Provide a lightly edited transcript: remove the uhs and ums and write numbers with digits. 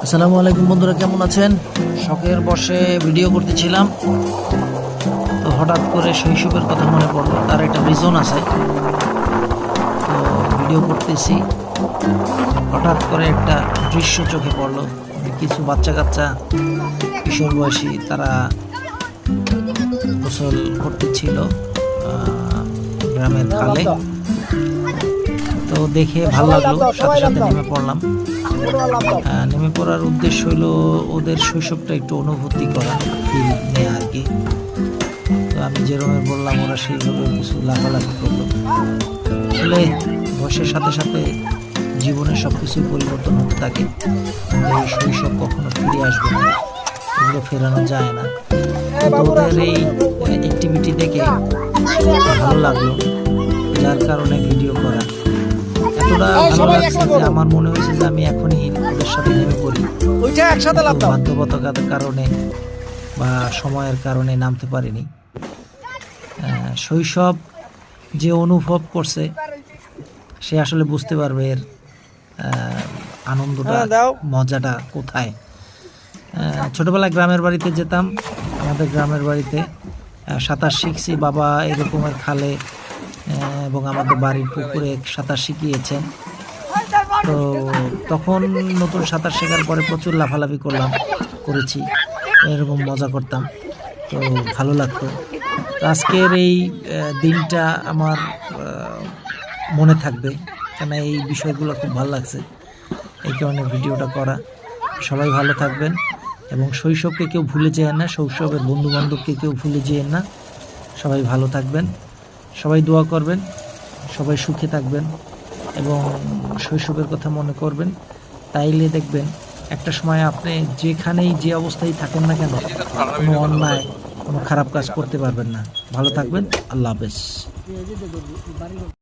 আসসালামু আলাইকুম বন্ধুরা, কেমন আছেন? শখের বসে ভিডিও করতেছিলাম, তো হঠাৎ করে শৈশবের কথা মনে পড়লো। তার একটা রিজন আছে। তো ভিডিও করতেছি, হঠাৎ করে একটা দৃশ্য চোখে পড়লো। কিছু বাচ্চা কাচ্চা কিশোর বয়সী তারা গোসল করতেছিল গ্রামের খালে। তো দেখে ভালো লাগলো, সাথে সাথে নেমে পড়লাম। নেমে পড়ার উদ্দেশ্য হলো ওদের শৈশবটা একটু অনুভূতি করা, ফিল নেওয়া আর কি। তো আমি যেরকম বললাম, ওরা সেইভাবে কিছু লাফালাফি করলো। আসলে বয়সের সাথে সাথে জীবনের সব কিছুই পরিবর্তন হতে থাকে। এই শৈশব কখনো ফিরে আসবে না, এগুলো ফেরানো যায় না। তো ওদের এই অ্যাক্টিভিটি দেখে ভালো লাগলো, যার কারণে ভিডিও করা। এতটা ভালো লাগছে যে আমার মনে হয়েছে যে আমি এখনই ওদের সাথে নেমে পড়ি। বাধ্যবাধকতার কারণে বা সময়ের কারণে নামতে পারিনি। শৈশব যে অনুভব করছে সে আসলে বুঝতে পারবে এর আনন্দটা, মজাটা কোথায়। ছোটবেলায় গ্রামের বাড়িতে যেতাম। আমাদের গ্রামের বাড়িতে সাঁতার শিখছি, বাবা এরকমের খালে এবং আমাদের বাড়ির পুকুরে সাঁতার শিখিয়েছেন। তো তখন নতুন সাঁতার শেখার পরে প্রচুর লাফালাফি করেছি, এরকম মজা করতাম, তো ভালো লাগতো। আজকের এই দিনটা আমার মনে থাকবে, কেন এই বিষয়গুলো খুব ভালো লাগছে, এই কারণে ভিডিওটা করা। সবাই ভালো থাকবেন এবং শৈশবকে কেউ ভুলে যেয়েন না, শৈশবের বন্ধুবান্ধবকে কেউ ভুলে যেয়েন না। সবাই ভালো থাকবেন, সবাই দোয়া করবেন, সবাই সুখে থাকবেন এবং শৈশবের কথা মনে করবেন। তাইলে দেখবেন একটা সময় আপনি যেখানেই যে অবস্থায় থাকেন না কেন, কোনো অন্যায়, কোনো খারাপ কাজ করতে পারবেন না। ভালো থাকবেন। আল্লাহ হাফেজ।